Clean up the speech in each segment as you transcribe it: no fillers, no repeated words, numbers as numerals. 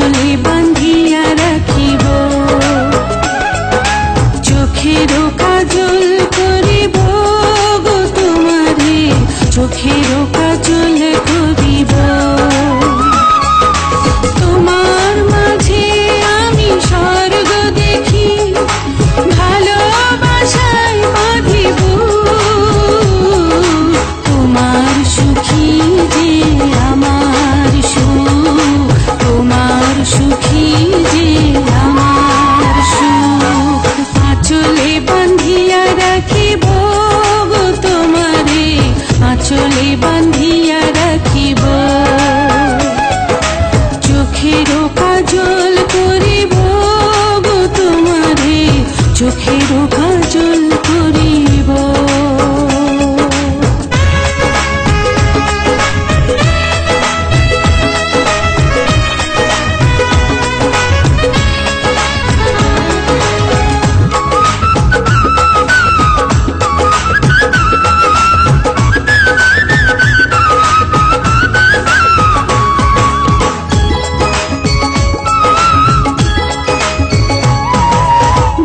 আঁচলে বাঁধিয়া রাখিব, চোখেরও কাজল করিব গো তোমারে, চোখেরও কাজল করিব। তোমার মাঝে আমি স্বর্গ দেখি, ভালোবাসায় বাঁধিব। তোমার সুখী যে আমার সুখ, তোমার সুখী যে আমার সুখ। আঁচলে বাঁধিয়া রাখিব গো তোমারে, আঁচলে বাঁধিয়া রাখিব, চোখেরও কাজল করিব গো তোমারে, চোখেরও কাজল করিব।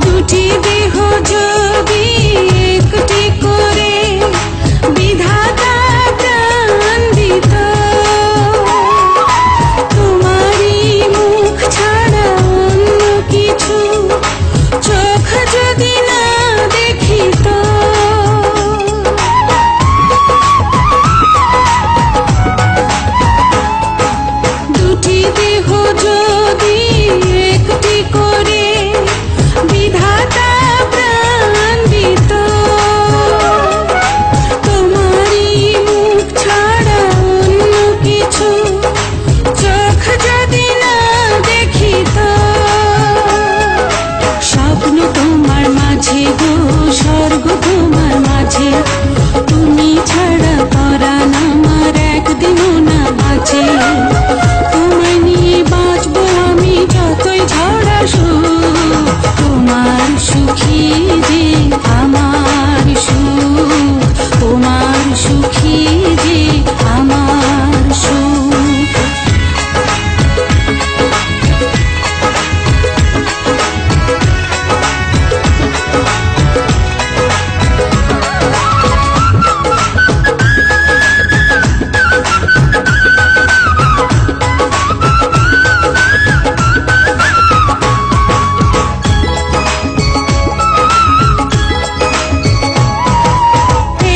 দুটি দেহ যদি একটি করে বিধাতা প্রাণ দিত, তোমারই মুখ ছাড়া অন্য কিছু চোখ যদি না দেখিত। দুটি দেহ যদি একটি করে বিধাতা প্রাণ দিত, তোমারই মুখ ছাড়া অন্য কিছু চোখ যদি না দেখিত। স্বপ্ন তোমার মাঝে গো, স্বর্গ তোমার মাঝে, তুমি ছাড়া পরাণ আমার একদিনও না বাঁচে। তোমায় নিয়ে বাঁচবো আমি যতই ঝড় আসুক, তোমার সুখী যে আমার সুখ, তোমার সুখী যে আমার সুখ।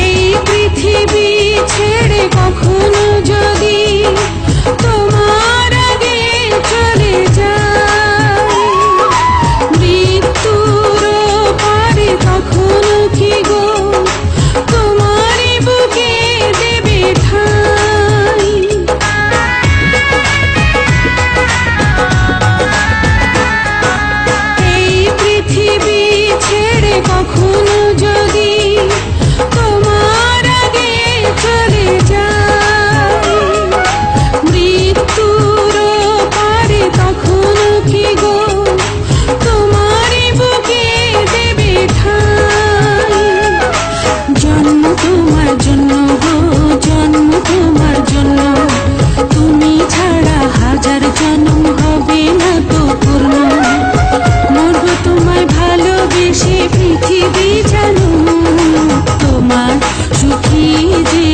এই পৃথিবী ছেড়ে কখনো যদি তোমার আগে চলে যায়, মৃত্যুর পারে কখনো কি গো তোমারই বুকে দেবে ঠাঁই। এই পৃথিবী ছেড়ে কখনো যদি তোমার আগে চলে যায়, মৃত্যুর পারে কখনো কি গো তোমারই বুকে দেবে ঠাঁই। জন্ম তোমার জন্য গো, জন্ম তোমার জন্য, তুমি ছাড়া হাজার জন্ম হবে না তো পূর্ণ। মরব তোমায় ভালোবেসে পৃথিবী জানো, তোমার সুখী যে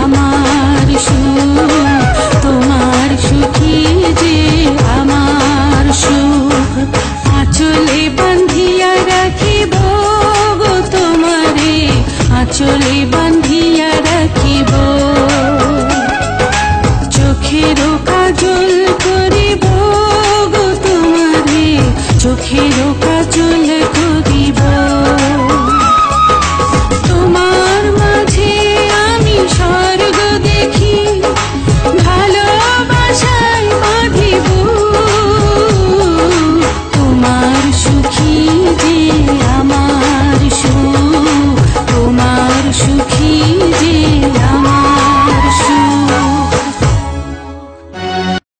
আমার সুখ, তোমার সুখী যে আমার সুখ। আঁচলে বাঁধিয়া রাখিব গো তোমারে, আঁচলে বাঁধিয়া রাখিব, চোখেরও কাজল করিব গো তোমারে, চোখেরও কাজল